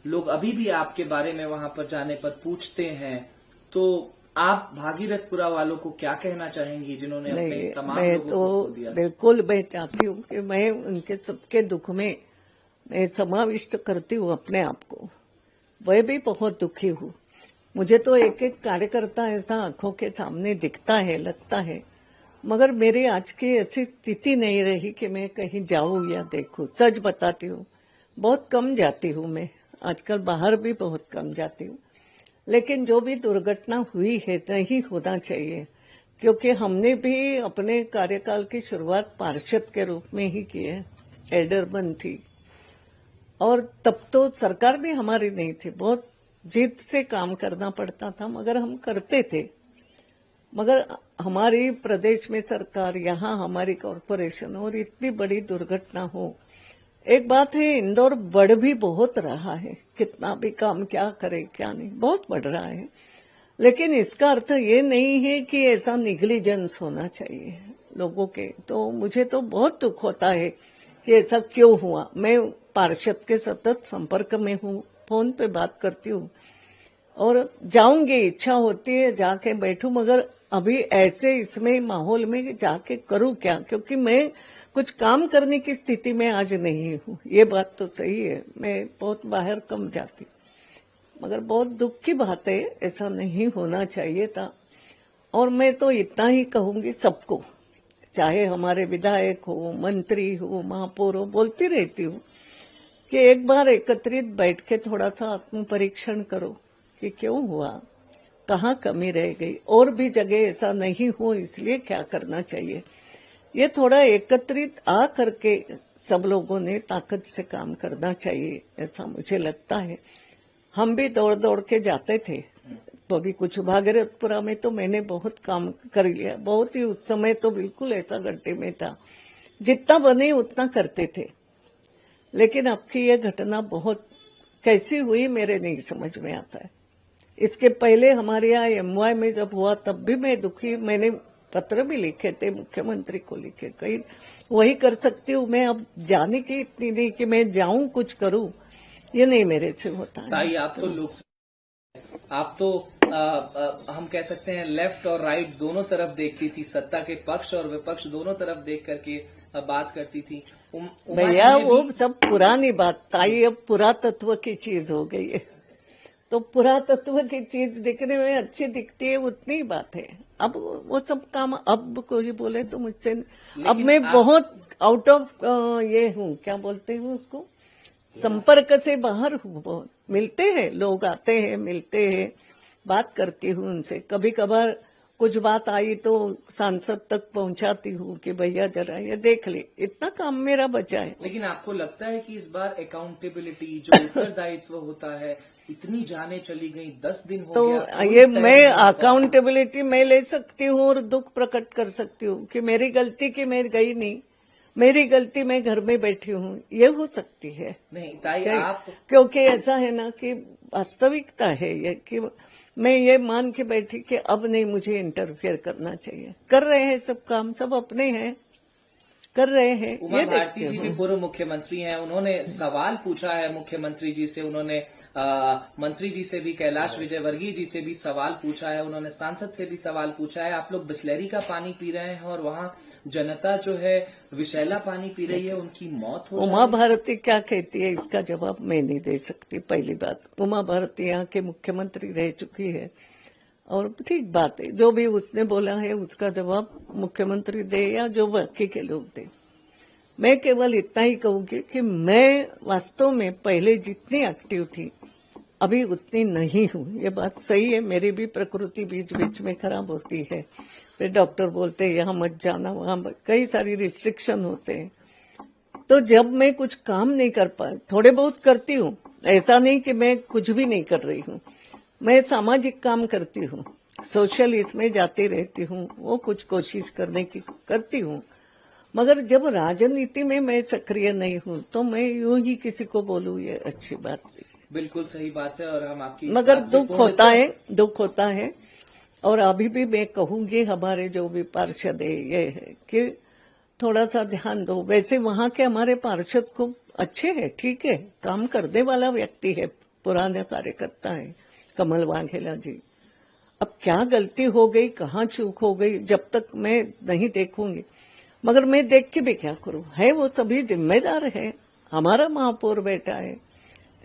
लोग अभी भी आपके बारे में वहां पर जाने पर पूछते हैं, तो आप भागीरथपुरा वालों को क्या कहना चाहेंगी जिन्होंने अपने नहीं, तमाम मैं लोगों तो को खो दिया? बिल्कुल मैं चाहती हूँ कि मैं उनके सबके दुख में मैं समाविष्ट करती हूँ अपने आप को। वह भी बहुत दुखी हूँ। मुझे तो एक एक कार्यकर्ता ऐसा आंखों के सामने दिखता है, लगता है, मगर मेरी आज की ऐसी स्थिति नहीं रही कि मैं कहीं जाऊं या देखूं। सच बताती हूँ, बहुत कम जाती हूँ मैं। आजकल बाहर भी बहुत कम जाती हूँ। लेकिन जो भी दुर्घटना हुई है नहीं होना चाहिए, क्योंकि हमने भी अपने कार्यकाल की शुरुआत पार्षद के रूप में ही की है। एल्डरमैन थी और तब तो सरकार भी हमारी नहीं थी, बहुत जिद से काम करना पड़ता था, मगर हम करते थे। मगर हमारी प्रदेश में सरकार, यहाँ हमारी कॉरपोरेशन और इतनी बड़ी दुर्घटना हो। एक बात है, इंदौर बढ़ भी बहुत रहा है, कितना भी काम क्या करे क्या नहीं, बहुत बढ़ रहा है। लेकिन इसका अर्थ ये नहीं है कि ऐसा निग्लिजेंस होना चाहिए लोगों के। तो मुझे तो बहुत दुख होता है कि ऐसा क्यों हुआ। मैं पार्षद के सतत संपर्क में हूँ, फोन पे बात करती हूँ और जाऊंगी, इच्छा होती है जाके बैठूं, मगर अभी ऐसे इसमें माहौल में जाके करूं क्या, क्योंकि मैं कुछ काम करने की स्थिति में आज नहीं हूँ। ये बात तो सही है, मैं बहुत बाहर कम जाती हूँ, मगर बहुत दुख की बात है, ऐसा नहीं होना चाहिए था। और मैं तो इतना ही कहूंगी सबको, चाहे हमारे विधायक हो, मंत्री हो, महापौर हो, बोलती रहती हूँ कि एक बार एकत्रित बैठ के थोड़ा सा आत्म परीक्षण करो कि क्यों हुआ, कहाँ कमी रह गई, और भी जगह ऐसा नहीं हो इसलिए क्या करना चाहिए। ये थोड़ा एकत्रित आ करके सब लोगों ने ताकत से काम करना चाहिए, ऐसा मुझे लगता है। हम भी दौड़ दौड़ के जाते थे, अभी कुछ भागीरथपुरा में तो मैंने बहुत काम कर लिया, बहुत ही उस समय तो बिल्कुल ऐसा गड्ढे में था, जितना बने उतना करते थे। लेकिन अब की ये घटना बहुत कैसी हुई मेरे नहीं समझ में आता है। इसके पहले हमारे यहाँ एमवाई में जब हुआ तब भी मैं दुखी, मैंने पत्र भी लिखे थे, मुख्यमंत्री को लिखे, कहीं वही कर सकती हूँ मैं। अब जाने की इतनी नहीं कि मैं जाऊं कुछ करूं, ये नहीं मेरे से होता है। ताई, आप तो लोग, आप तो हम कह सकते हैं लेफ्ट और राइट दोनों तरफ देखती थी, सत्ता के पक्ष और विपक्ष दोनों तरफ देख करके बात करती थी। भैया वो सब पुरानी बात ताई, अब पुरातत्व की चीज हो गई है। तो पुरातत्व की चीज दिखने में अच्छी दिखती है, उतनी बात है। अब वो सब काम अब कोई बोले तो मुझसे, अब मैं बहुत आउट ऑफ ये हूँ, क्या बोलते हैं उसको, संपर्क से बाहर हूँ बहुत। मिलते हैं लोग, आते हैं, मिलते हैं, बात करती हूँ उनसे। कभी कभार कुछ बात आई तो सांसद तक पहुंचाती हूँ कि भैया जरा ये देख ले, इतना काम मेरा बचा है। लेकिन आपको लगता है कि इस बार अकाउंटेबिलिटी, जो उत्तरदायित्व होता है, इतनी जाने चली गई, 10 दिन हो तो गया, ये मैं अकाउंटेबिलिटी मैं ले सकती हूँ और दुख प्रकट कर सकती हूँ कि मेरी गलती की मैं गई नहीं, मेरी गलती मैं घर में बैठी हूँ, ये हो सकती है। नहीं ताई, आप, क्योंकि ऐसा है ना कि वास्तविकता है ये कि मैं ये मान के बैठी कि अब नहीं मुझे इंटरफेयर करना चाहिए। कर रहे हैं सब काम, सब अपने हैं, कर रहे हैं। उमा भारती जी भी पूर्व मुख्यमंत्री हैं, उन्होंने सवाल पूछा है मुख्यमंत्री जी से, उन्होंने मंत्री जी से भी, कैलाश विजयवर्गीय जी से भी सवाल पूछा है, उन्होंने सांसद से भी सवाल पूछा है। आप लोग बिस्लेरी का पानी पी रहे हैं और वहाँ जनता जो है विषैला पानी पी रही है, उनकी मौत हो। उमा भारती क्या कहती है इसका जवाब मैं नहीं दे सकती। पहली बात, उमा भारती यहाँ के मुख्यमंत्री रह चुकी है और ठीक बात है, जो भी उसने बोला है उसका जवाब मुख्यमंत्री दे या जो बाकी के लोग दे। मैं केवल इतना ही कहूंगी कि मैं वास्तव में पहले जितनी एक्टिव थी अभी उतनी नहीं हूँ। ये बात सही है, मेरी भी प्रकृति बीच बीच में खराब होती है, फिर डॉक्टर बोलते हैं यहाँ मत जाना, वहां कई सारी रिस्ट्रिक्शन होते हैं। तो जब मैं कुछ काम नहीं कर पा, थोड़े बहुत करती हूँ, ऐसा नहीं कि मैं कुछ भी नहीं कर रही हूँ। मैं सामाजिक काम करती हूँ, सोशल इसमें जाती रहती हूँ, वो कुछ कोशिश करने की करती हूँ। मगर जब राजनीति में मैं सक्रिय नहीं हूँ तो मैं यूं ही किसी को बोलूँ, ये अच्छी बात नहीं। बिल्कुल सही बात है और हम आपकी, मगर दुख होता है। और अभी भी मैं कहूंगी हमारे जो भी पार्षद है ये है कि थोड़ा सा ध्यान दो। वैसे वहां के हमारे पार्षद खूब अच्छे हैं, ठीक है, काम करने वाला व्यक्ति है पुराने कार्यकर्ता है कमल वाघेला जी। अब क्या गलती हो गई, कहाँ चूक हो गई, जब तक मैं नहीं देखूंगी, मगर मैं देख के भी क्या करूं, है वो सभी जिम्मेदार है, हमारा महापौर बैठा है,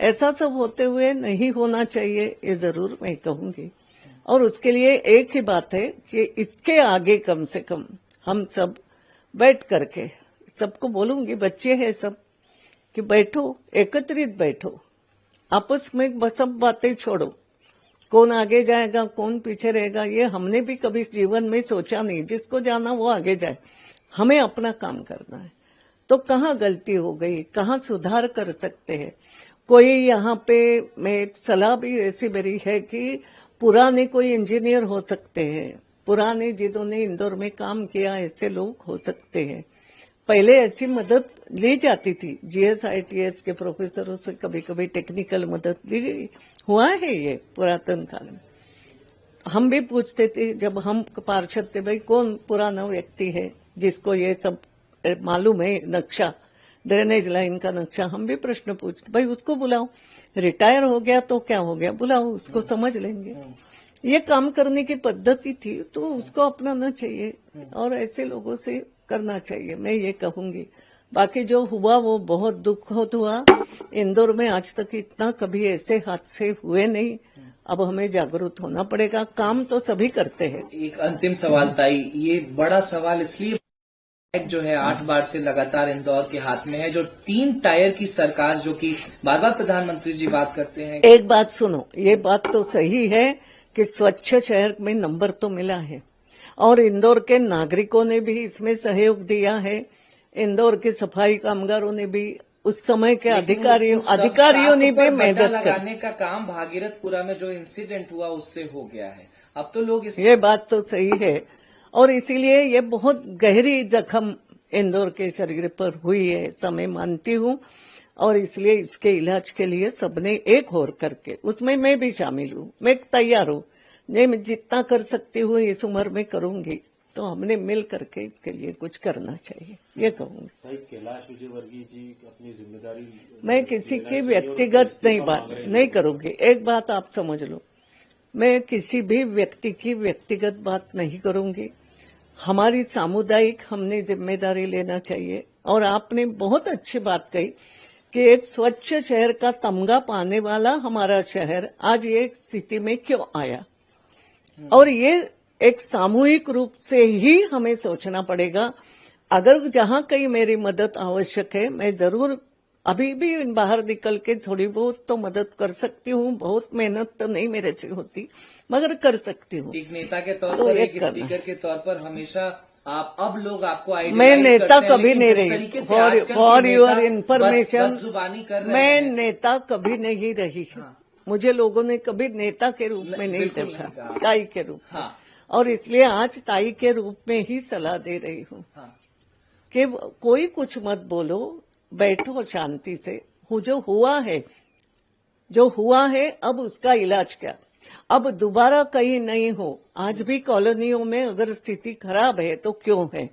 ऐसा सब होते हुए नहीं होना चाहिए, ये जरूर मैं कहूंगी। और उसके लिए एक ही बात है कि इसके आगे कम से कम हम सब बैठ करके, सबको बोलूंगी, बच्चे हैं सब, कि बैठो, एकत्रित बैठो, आपस में सब बातें छोड़ो, कौन आगे जाएगा कौन पीछे रहेगा ये हमने भी कभी जीवन में सोचा नहीं, जिसको जाना वो आगे जाए, हमें अपना काम करना है। तो कहाँ गलती हो गई, कहाँ सुधार कर सकते हैं, कोई यहाँ पे मैं सलाह भी ऐसी मेरी है कि पुराने कोई इंजीनियर हो सकते हैं, पुराने जिन्होंने इंदौर में काम किया ऐसे लोग हो सकते हैं। पहले ऐसी मदद ली जाती थी, GSITS के प्रोफेसरों से कभी कभी टेक्निकल मदद ली गई, हुआ है ये पुरातन काल में। हम भी पूछते थे जब हम पार्षद थे, भाई कौन पुराना व्यक्ति है जिसको ये सब मालूम है, नक्शा, ड्रेनेज लाइन का नक्शा, हम भी प्रश्न पूछते, भाई उसको बुलाओ, रिटायर हो गया तो क्या हो गया, बुलाओ उसको, समझ लेंगे। ये काम करने की पद्धति थी, तो उसको अपनाना चाहिए और ऐसे लोगों से करना चाहिए, मैं ये कहूंगी। बाकी जो हुआ वो बहुत दुख हुआ, इंदौर में आज तक इतना कभी ऐसे हादसे हुए नहीं, अब हमें जागरूक होना पड़ेगा, काम तो सभी करते हैं। एक अंतिम सवाल ताई, ये बड़ा सवाल इसलिए जो है 8 बार से लगातार इंदौर के हाथ में है, जो 3 टायर की सरकार, जो कि बार बार प्रधानमंत्री जी बात करते हैं। एक बात सुनो, ये बात तो सही है कि स्वच्छ शहर में नंबर तो मिला है और इंदौर के नागरिकों ने भी इसमें सहयोग दिया है, इंदौर के सफाई कामगारों ने भी, उस समय के अधिकारियों ने भी मेहनत लगाने का काम भागीरथपुरा में जो इंसिडेंट हुआ उससे हो गया है। अब तो लोग ये बात तो सही है और इसीलिए ये बहुत गहरी जख्म इंदौर के शरीर पर हुई है, समय मानती हूँ, और इसलिए इसके इलाज के लिए सबने एक होर करके, उसमें मैं भी शामिल हूँ, मैं तैयार हूँ, मैं जितना कर सकती हूँ इस उम्र में करूंगी, तो हमने मिल करके इसके लिए कुछ करना चाहिए, ये कहूंगी। कैलाश विजयवर्गीय जी अपनी जिम्मेदारी, मैं किसी की व्यक्तिगत नहीं करूंगी, एक बात आप समझ लो, मैं किसी भी व्यक्ति की व्यक्तिगत बात नहीं करूंगी, हमारी सामुदायिक हमने जिम्मेदारी लेना चाहिए। और आपने बहुत अच्छी बात कही कि एक स्वच्छ शहर का तमगा पाने वाला हमारा शहर आज ये स्थिति में क्यों आया, और ये एक सामूहिक रूप से ही हमें सोचना पड़ेगा। अगर जहां कहीं मेरी मदद आवश्यक है, मैं जरूर अभी भी बाहर निकल के थोड़ी बहुत तो मदद कर सकती हूँ, बहुत मेहनत तो नहीं मेरे से होती, मगर कर सकती हूँ। एक नेता के तौर तो पर, एक स्पीकर के तौर पर हमेशा आप, अब लोग आपको मैं नेता कभी नहीं रही, फॉर योर इन्फॉर्मेशन, मैं नेता कभी नहीं रही। मुझे लोगों ने कभी नेता के रूप में नहीं देखा, ताई के रूप में, और इसलिए आज ताई के रूप में ही सलाह दे रही हूँ कि कोई कुछ मत बोलो, बैठो शांति से, जो हुआ है अब उसका इलाज क्या, अब दोबारा कहीं नहीं हो। आज भी कॉलोनियों में अगर स्थिति खराब है तो क्यों है,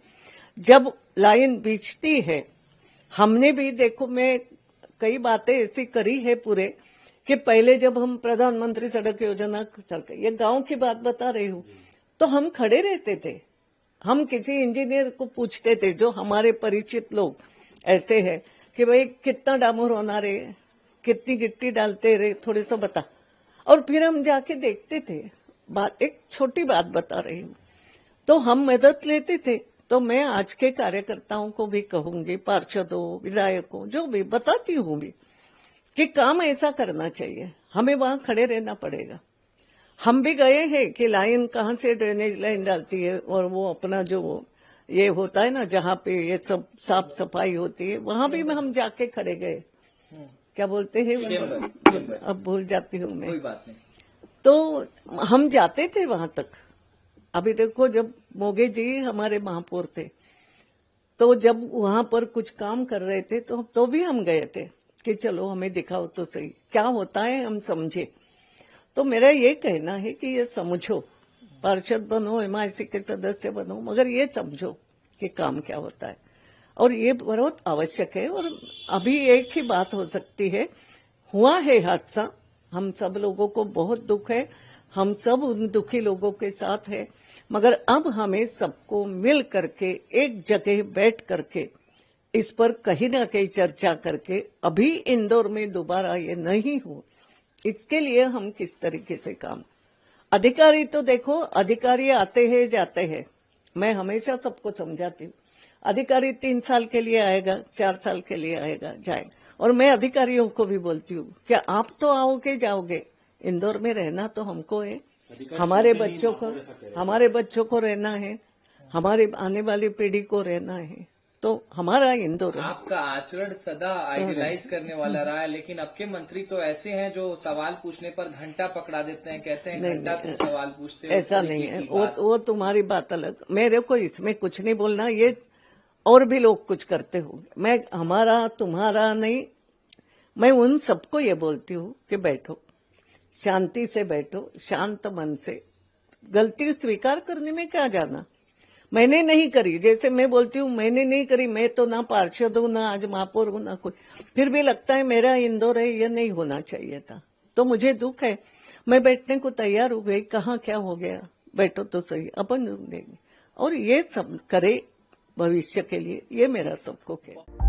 जब लाइन बिछती है, हमने भी देखो, मैं कई बातें ऐसी करी है पूरे, कि पहले जब हम प्रधानमंत्री सड़क योजना, ये गांव की बात बता रही हूँ, तो हम खड़े रहते थे, हम किसी इंजीनियर को पूछते थे, जो हमारे परिचित लोग ऐसे हैं कि भाई कितना डामर होना रे, कितनी गिट्टी डालते रे, थोड़ी सा बता, और फिर हम जाके देखते थे। बात, एक छोटी बात बता रही हूँ, तो हम मदद लेते थे। तो मैं आज के कार्यकर्ताओं को भी कहूंगी, पार्षदों, विधायकों, जो भी बताती हूँ भी, कि काम ऐसा करना चाहिए, हमें वहां खड़े रहना पड़ेगा। हम भी गए हैं कि लाइन कहाँ से ड्रेनेज लाइन डालती है, और वो अपना जो ये होता है ना, जहाँ पे ये सब साफ सफाई होती है, वहां भी हम जाके खड़े गए, क्या बोलते हैं, अब भूल जाती हूँ मैं, कोई बात नहीं। तो हम जाते थे वहां तक। अभी देखो, जब मोगे जी हमारे महापौर थे, तो जब वहां पर कुछ काम कर रहे थे, तो भी हम गए थे कि चलो हमें दिखाओ तो सही क्या होता है, हम समझे। तो मेरा ये कहना है कि ये समझो, पार्षद बनो, MIC के सदस्य बनो, मगर ये समझो कि काम क्या होता है, और ये बहुत आवश्यक है। और अभी एक ही बात हो सकती है, हुआ है हादसा, हम सब लोगों को बहुत दुख है, हम सब उन दुखी लोगों के साथ है, मगर अब हमें सबको मिल करके एक जगह बैठ करके इस पर कहीं ना कहीं चर्चा करके अभी इंदौर में दोबारा ये नहीं हो, इसके लिए हम किस तरीके से काम। अधिकारी तो देखो, अधिकारी आते हैं जाते हैं, मैं हमेशा सबको समझाती हूँ, अधिकारी 3 साल के लिए आएगा, 4 साल के लिए आएगा, जाएगा। और मैं अधिकारियों को भी बोलती हूँ कि आप तो आओगे जाओगे, इंदौर में रहना तो हमको है, हमारे बच्चों को रहना है, हमारे आने वाली पीढ़ी को रहना है, तो हमारा इंदौर है। आपका आचरण सदा आइडियलाइज करने वाला रहा है, लेकिन अब के मंत्री तो ऐसे हैं जो सवाल पूछने पर घंटा पकड़ा देते हैं, कहते हैं घंटा तुम सवाल पूछते हो। ऐसा नहीं है, वो तुम्हारी बात अलग, मेरे को इसमें कुछ नहीं बोलना, ये और भी लोग कुछ करते होंगे, मैं हमारा तुम्हारा नहीं, मैं उन सबको ये बोलती हूँ कि बैठो, शांति से बैठो, शांत मन से, गलती स्वीकार करने में क्या जाना। मैंने नहीं करी, जैसे मैं बोलती हूँ मैंने नहीं करी, मैं तो ना पार्षद हूँ, ना आज महापौर हूँ, ना कोई, फिर भी लगता है मेरा इंदौर है, ये नहीं होना चाहिए था, तो मुझे दुख है। मैं बैठने को तैयार हो गई, कहाँ क्या हो गया, बैठो तो सही, अपन देंगे, और ये सब करे भविष्य के लिए, ये मेरा सबको कहना।